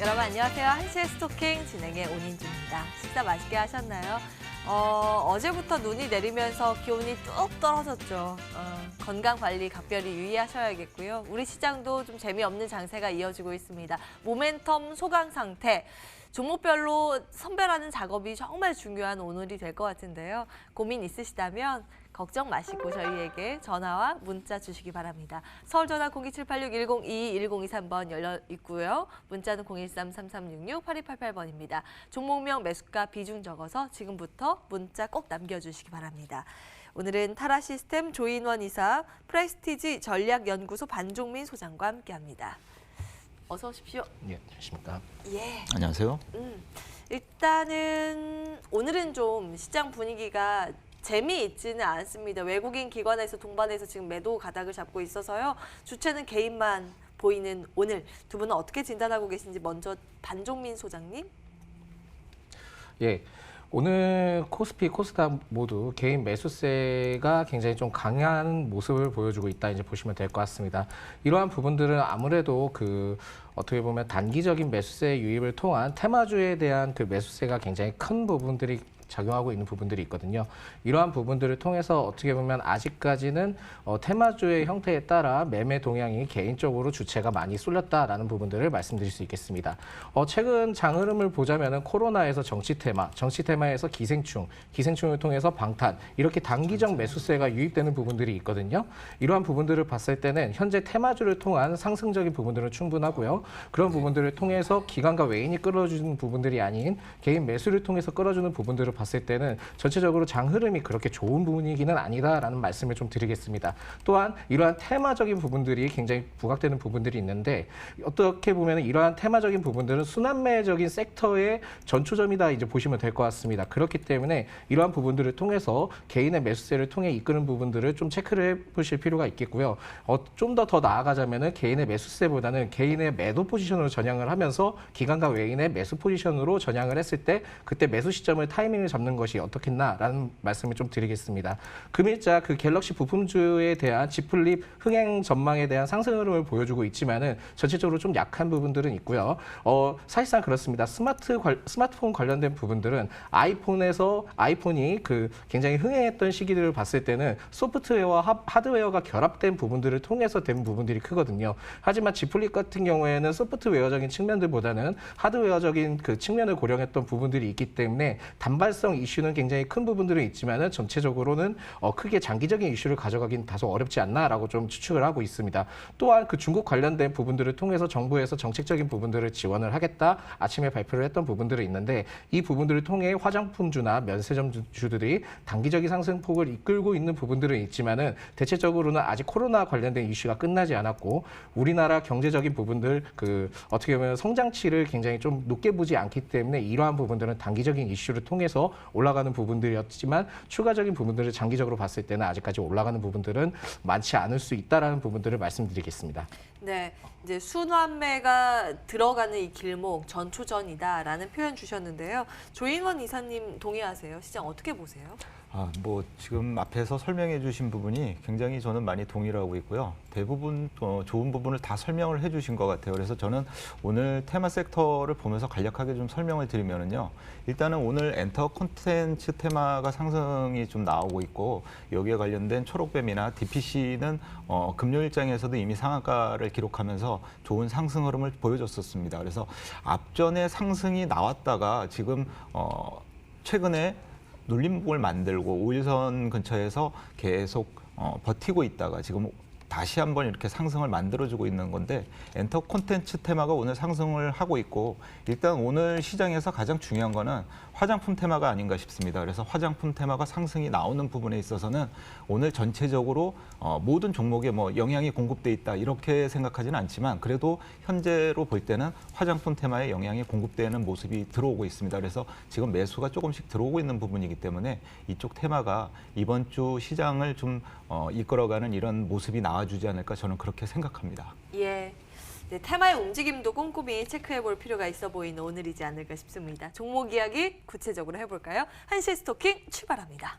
여러분 안녕하세요. 한시의 스토킹 진행의 온인주입니다. 식사 맛있게 하셨나요? 어제부터 눈이 내리면서 기온이 뚝 떨어졌죠. 건강 관리 각별히 유의하셔야겠고요. 우리 시장도 좀 재미없는 장세가 이어지고 있습니다. 모멘텀 소강 상태. 종목별로 선별하는 작업이 정말 중요한 오늘이 될 것 같은데요. 고민 있으시다면 걱정 마시고 저희에게 전화와 문자 주시기 바랍니다. 서울 전화 02786-1022-1023번 열려 있고요. 문자는 013-3366-8288번입니다. 종목명 매수가 비중 적어서 지금부터 문자 꼭 남겨주시기 바랍니다. 오늘은 타라 시스템 조인원 이사, 프레스티지 전략연구소 반종민 소장과 함께합니다. 어서 오십시오. 예, 안녕하십니까. 예. 안녕하세요. 일단은 오늘은 좀 시장 분위기가 재미있지는 않습니다. 외국인 기관에서 동반해서 지금 매도 가닥을 잡고 있어서요. 주체는 개인만 보이는 오늘 두 분은 어떻게 진단하고 계신지 먼저 반종민 소장님. 예, 오늘 코스피, 코스닥 모두 개인 매수세가 굉장히 좀 강한 모습을 보여주고 있다 이제 보시면 될 것 같습니다. 이러한 부분들은 아무래도 어떻게 보면 단기적인 매수세 유입을 통한 테마주에 대한 그 매수세가 굉장히 큰 부분들이 작용하고 있는 부분들이 있거든요. 이러한 부분들을 통해서 어떻게 보면 아직까지는 테마주의 형태에 따라 매매 동향이 개인적으로 주체가 많이 쏠렸다라는 부분들을 말씀드릴 수 있겠습니다. 최근 장 흐름을 보자면은 코로나에서 정치 테마에서 기생충을 통해서 방탄 이렇게 단기적 매수세가 유입되는 부분들이 있거든요. 이러한 부분들을 봤을 때는 현재 테마주를 통한 상승적인 부분들은 충분하고요. 그런 부분들을 통해서 기관과 외인이 끌어주는 부분들이 아닌 개인 매수를 통해서 끌어주는 부분들을 봤을 때는 전체적으로 장 흐름이 그렇게 좋은 분위기는 아니다라는 말씀을 좀 드리겠습니다. 또한 이러한 테마적인 부분들이 굉장히 부각되는 부분들이 있는데 어떻게 보면 이러한 테마적인 부분들은 순환매적인 섹터의 전초점이다 이제 보시면 될 것 같습니다. 그렇기 때문에 이러한 부분들을 통해서 개인의 매수세를 통해 이끄는 부분들을 좀 체크를 해보실 필요가 있겠고요. 좀 더 나아가자면은 개인의 매수세보다는 개인의 매도 포지션으로 전향을 하면서 기관과 외인의 매수 포지션으로 전향을 했을 때 그때 매수 시점을 타이밍을 잡는 것이 어떻겠나라는 말씀을 좀 드리겠습니다. 금일자 갤럭시 부품주에 대한 지플립 흥행 전망에 대한 상승 흐름을 보여주고 있지만은 전체적으로 좀 약한 부분들은 있고요. 사실상 그렇습니다. 스마트폰 관련된 부분들은 아이폰이 굉장히 흥행했던 시기들을 봤을 때는 소프트웨어와 하드웨어가 결합된 부분들을 통해서 된 부분들이 크거든요. 하지만 지플립 같은 경우에는 소프트웨어적인 측면들보다는 하드웨어적인 측면을 고려했던 부분들이 있기 때문에 단발성 이슈는 굉장히 큰 부분들은 있지만은 전체적으로는 크게 장기적인 이슈를 가져가긴 다소 어렵지 않나라고 좀 추측을 하고 있습니다. 또한 중국 관련된 부분들을 통해서 정부에서 정책적인 부분들을 지원을 하겠다 아침에 발표를 했던 부분들이 있는데 이 부분들을 통해 화장품주나 면세점주들이 단기적인 상승폭을 이끌고 있는 부분들은 있지만은 대체적으로는 아직 코로나 관련된 이슈가 끝나지 않았고 우리나라 경제적인 부분들 어떻게 보면 성장치를 굉장히 좀 높게 보지 않기 때문에 이러한 부분들은 단기적인 이슈를 통해서 올라가는 부분들이었지만 추가적인 부분들을 장기적으로 봤을 때는 아직까지 올라가는 부분들은 많지 않을 수 있다라는 부분들을 말씀드리겠습니다. 네, 이제 순환매가 들어가는 이 길목 전초전이다라는 표현 주셨는데요. 조인원 이사님 동의하세요? 시장 어떻게 보세요? 지금 앞에서 설명해 주신 부분이 굉장히 저는 많이 동의를 하고 있고요. 대부분 좋은 부분을 다 설명을 해 주신 것 같아요. 그래서 저는 오늘 테마 섹터를 보면서 간략하게 좀 설명을 드리면은요. 일단은 오늘 엔터 콘텐츠 테마가 상승이 좀 나오고 있고 여기에 관련된 초록뱀이나 DPC는 금요일장에서도 이미 상한가를 기록하면서 좋은 상승 흐름을 보여줬었습니다. 그래서 앞전에 상승이 나왔다가 지금 최근에 눌림목을 만들고 5일선 근처에서 계속 버티고 있다가 지금 다시 한번 이렇게 상승을 만들어주고 있는 건데 엔터 콘텐츠 테마가 오늘 상승을 하고 있고 일단 오늘 시장에서 가장 중요한 거는 화장품 테마가 아닌가 싶습니다. 그래서 화장품 테마가 상승이 나오는 부분에 있어서는 오늘 전체적으로 모든 종목에 영향이 공급돼 있다 이렇게 생각하지는 않지만 그래도 현재로 볼 때는 화장품 테마에 영향이 공급되는 모습이 들어오고 있습니다. 그래서 지금 매수가 조금씩 들어오고 있는 부분이기 때문에 이쪽 테마가 이번 주 시장을 좀 이끌어가는 이런 모습이 나와주지 않을까 저는 그렇게 생각합니다. 예. 네, 테마의 움직임도 꼼꼼히 체크해볼 필요가 있어 보이는 오늘이지 않을까 싶습니다. 종목 이야기 구체적으로 해볼까요? 한시 스토킹 출발합니다.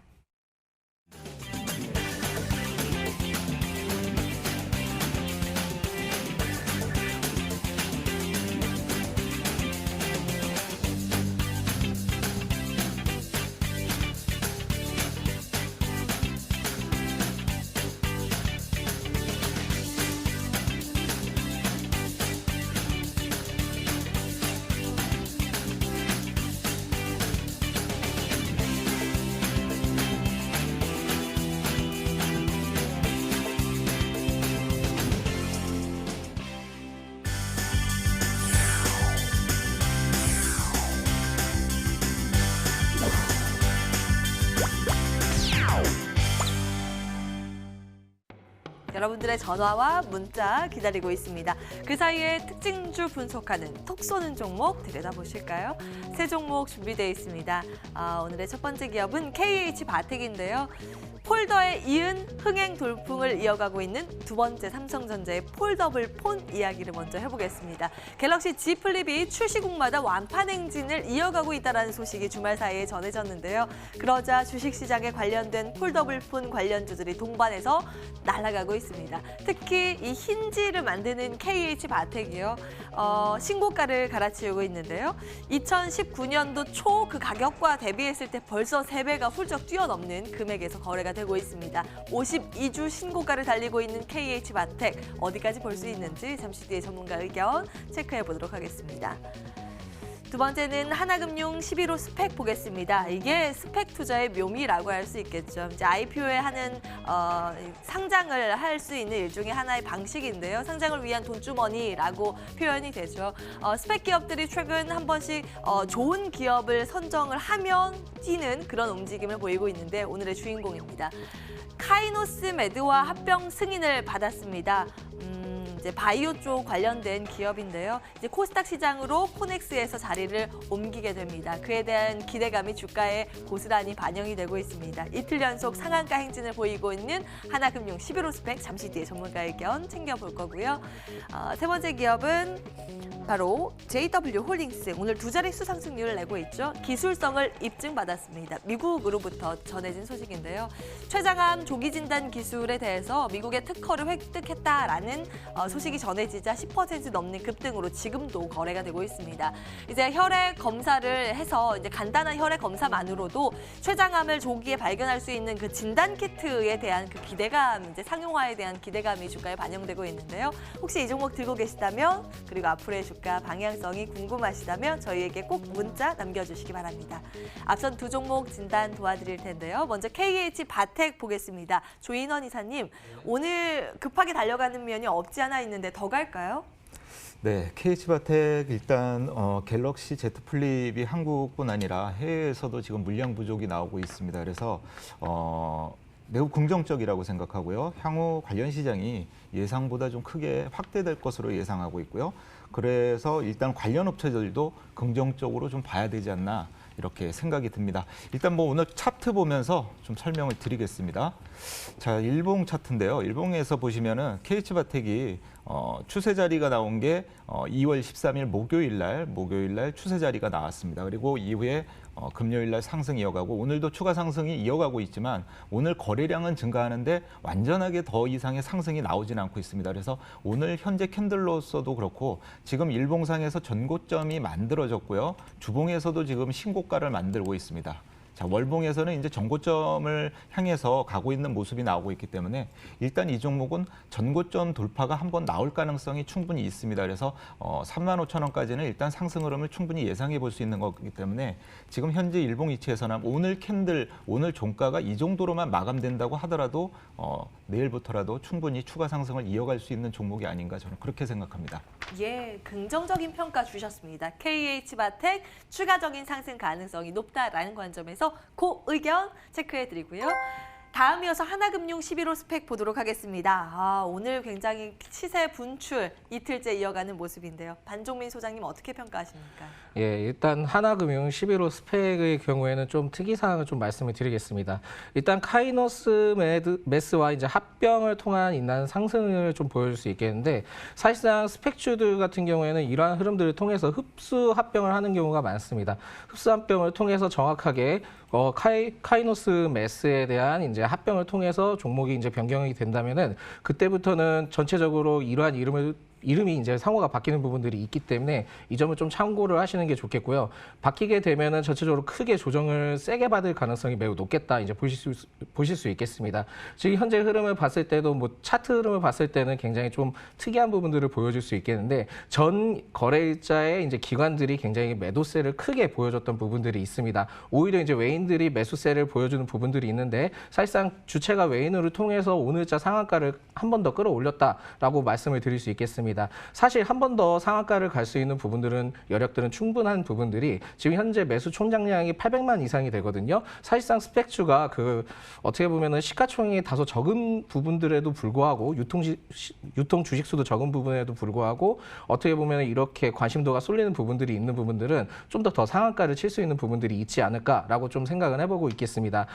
여러분들의 전화와 문자 기다리고 있습니다. 그 사이에 특징주 분석하는 톡 쏘는 종목 들여다보실까요? 세 종목 준비되어 있습니다. 오늘의 첫 번째 기업은 KH바텍인데요. 폴더에 이은 흥행 돌풍을 이어가고 있는 두 번째 삼성전자의 폴더블 폰 이야기를 먼저 해보겠습니다. 갤럭시 Z 플립이 출시국마다 완판 행진을 이어가고 있다는 소식이 주말 사이에 전해졌는데요. 그러자 주식시장에 관련된 폴더블 폰 관련주들이 동반해서 날아가고 있습니다. 특히 이 힌지를 만드는 KH바텍이요. 신고가를 갈아치우고 있는데요. 2019년도 초 그 가격과 대비했을 때 벌써 3배가 훌쩍 뛰어넘는 금액에서 거래가 되고 있습니다. 52주 신고가를 달리고 있는 KH바텍 어디까지 볼 수 있는지 잠시 뒤에 전문가 의견 체크해 보도록 하겠습니다. 두 번째는 하나금융 11호 스펙 보겠습니다. 이게 스펙 투자의 묘미라고 할 수 있겠죠. 이제 IPO에 하는 상장을 할 수 있는 일종의 하나의 방식인데요. 상장을 위한 돈주머니라고 표현이 되죠. 스펙 기업들이 최근 한 번씩 좋은 기업을 선정을 하면 뛰는 그런 움직임을 보이고 있는데 오늘의 주인공입니다. 카이노스 매드와 합병 승인을 받았습니다. 이제 바이오 쪽 관련된 기업인데요. 이제 코스닥 시장으로 코넥스에서 자리를 옮기게 됩니다. 그에 대한 기대감이 주가에 고스란히 반영이 되고 있습니다. 이틀 연속 상한가 행진을 보이고 있는 하나금융 11호 스펙 잠시 뒤에 전문가 의견 챙겨볼 거고요. 세 번째 기업은 바로 JW홀딩스. 오늘 두 자릿수 상승률을 내고 있죠. 기술성을 입증받았습니다. 미국으로부터 전해진 소식인데요. 췌장암 조기 진단 기술에 대해서 미국의 특허를 획득했다라는 소식이 전해지자 10% 넘는 급등으로 지금도 거래가 되고 있습니다. 이제 혈액 검사를 해서 이제 간단한 혈액 검사만으로도 췌장암을 조기에 발견할 수 있는 그 진단 키트에 대한 그 기대감, 이제 상용화에 대한 기대감이 주가에 반영되고 있는데요. 혹시 이 종목 들고 계시다면 그리고 앞으로의 주가 방향성이 궁금하시다면 저희에게 꼭 문자 남겨주시기 바랍니다. 앞선 두 종목 진단 도와드릴 텐데요. 먼저 KH바텍 보겠습니다. 조인원 이사님, 오늘 급하게 달려가는 면이 없지 않아 있는데 더 갈까요? 네, KH바텍 일단 갤럭시 Z 플립이 한국뿐 아니라 해외에서도 지금 물량 부족이 나오고 있습니다. 그래서 매우 긍정적이라고 생각하고요. 향후 관련 시장이 예상보다 좀 크게 확대될 것으로 예상하고 있고요. 그래서 일단 관련 업체들도 긍정적으로 좀 봐야 되지 않나 이렇게 생각이 듭니다. 일단 뭐 오늘 차트 보면서 좀 설명을 드리겠습니다. 자, 일봉 차트인데요. 일봉에서 보시면은 KH바텍이 추세 자리가 나온 게 2월 13일 목요일 날 추세 자리가 나왔습니다. 그리고 이후에 금요일 날 상승 이어가고 오늘도 추가 상승이 이어가고 있지만 오늘 거래량은 증가하는데 완전하게 더 이상의 상승이 나오진 않고 있습니다. 그래서 오늘 현재 캔들로서도 그렇고 지금 일봉상에서 전고점이 만들어졌고요. 주봉에서도 지금 신고가를 만들고 있습니다. 자, 월봉에서는 이제 전고점을 향해서 가고 있는 모습이 나오고 있기 때문에 일단 이 종목은 전고점 돌파가 한번 나올 가능성이 충분히 있습니다. 그래서 35,000원까지는 일단 상승 흐름을 충분히 예상해 볼 수 있는 거기 때문에 지금 현재 일봉 위치에서는 오늘 캔들, 오늘 종가가 이 정도로만 마감된다고 하더라도 내일부터라도 충분히 추가 상승을 이어갈 수 있는 종목이 아닌가 저는 그렇게 생각합니다. 예, 긍정적인 평가 주셨습니다. KH바텍 추가적인 상승 가능성이 높다라는 관점에서 그 의견 체크해드리고요. 다음 이어서 하나금융 11호 스펙 보도록 하겠습니다. 오늘 굉장히 시세 분출 이틀째 이어가는 모습인데요. 반종민 소장님 어떻게 평가하십니까? 예, 일단 하나금융 11호 스펙의 경우에는 좀 특이사항을 좀 말씀을 드리겠습니다. 일단 카이노스 매스와 이제 합병을 통한 인한 상승을 좀 보여줄 수 있겠는데 사실상 스펙주들 같은 경우에는 이러한 흐름들을 통해서 흡수 합병을 하는 경우가 많습니다. 흡수 합병을 통해서 정확하게 카이노스 매스에 대한 이제 합병을 통해서 종목이 이제 변경이 된다면은 그때부터는 전체적으로 이러한 이름이 이제 상호가 바뀌는 부분들이 있기 때문에 이 점을 좀 참고를 하시는 게 좋겠고요. 바뀌게 되면은 전체적으로 크게 조정을 세게 받을 가능성이 매우 높겠다 이제 보실 수 있겠습니다. 지금 현재 흐름을 봤을 때도 뭐 차트 흐름을 봤을 때는 굉장히 좀 특이한 부분들을 보여줄 수 있겠는데 전 거래일자에 이제 기관들이 굉장히 매도세를 크게 보여줬던 부분들이 있습니다. 오히려 이제 외인들이 매수세를 보여주는 부분들이 있는데 사실상 주체가 외인으로 통해서 오늘자 상한가를 한 번 더 끌어올렸다라고 말씀을 드릴 수 있겠습니다. 있습니다. 사실 한 번 더 상한가를 갈 수 있는 부분들은 여력들은 충분한 부분들이 지금 현재 매수 총장량이 800만 이상이 되거든요. 사실상 스펙주가 어떻게 보면은 시가총액이 다소 적은 부분들에도 불구하고 유통 주식수도 적은 부분에도 불구하고 어떻게 보면 이렇게 관심도가 쏠리는 부분들이 있는 부분들은 좀 더 상한가를 칠 수 있는 부분들이 있지 않을까라고 좀 생각을 해보고 있겠습니다.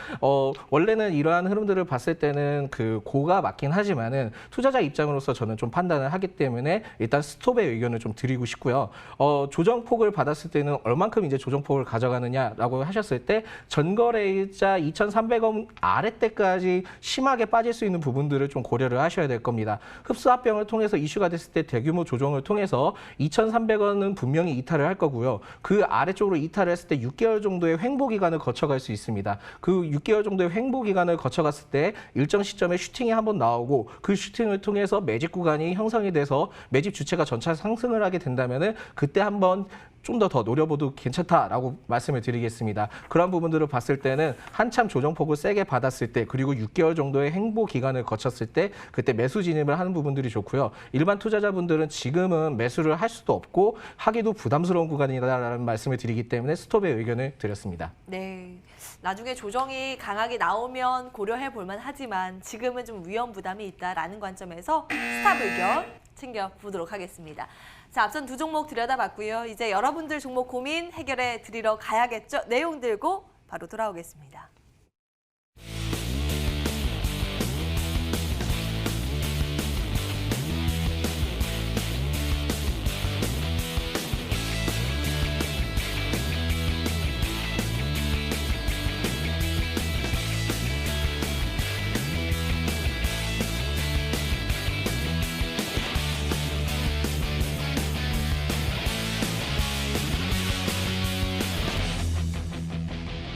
원래는 이러한 흐름들을 봤을 때는 고가 맞긴 하지만은 투자자 입장으로서 저는 좀 판단을 하기 때문에 일단 스톱의 의견을 좀 드리고 싶고요. 조정폭을 받았을 때는 얼만큼 이제 조정폭을 가져가느냐라고 하셨을 때 전거래일자 2,300원 아래때까지 심하게 빠질 수 있는 부분들을 좀 고려를 하셔야 될 겁니다. 흡수합병을 통해서 이슈가 됐을 때 대규모 조정을 통해서 2,300원은 분명히 이탈을 할 거고요. 그 아래쪽으로 이탈을 했을 때 6개월 정도의 횡보 기간을 거쳐갈 수 있습니다. 그 6개월 정도의 횡보 기간을 거쳐갔을 때 일정 시점에 슈팅이 한번 나오고 그 슈팅을 통해서 매집 구간이 형성이 돼서 매집 주체가 전차 상승을 하게 된다면은 그때 한번 좀 더 노려봐도 괜찮다라고 말씀을 드리겠습니다. 그런 부분들을 봤을 때는 한참 조정폭을 세게 받았을 때 그리고 6개월 정도의 횡보 기간을 거쳤을 때 그때 매수 진입을 하는 부분들이 좋고요. 일반 투자자분들은 지금은 매수를 할 수도 없고 하기도 부담스러운 구간이다라는 말씀을 드리기 때문에 스톱의 의견을 드렸습니다. 네. 나중에 조정이 강하게 나오면 고려해 볼만 하지만 지금은 좀 위험 부담이 있다라는 관점에서 스탑 의견 챙겨보도록 하겠습니다. 자, 앞선 두 종목 들여다봤고요. 이제 여러분들 종목 고민 해결해 드리러 가야겠죠? 내용 들고 바로 돌아오겠습니다.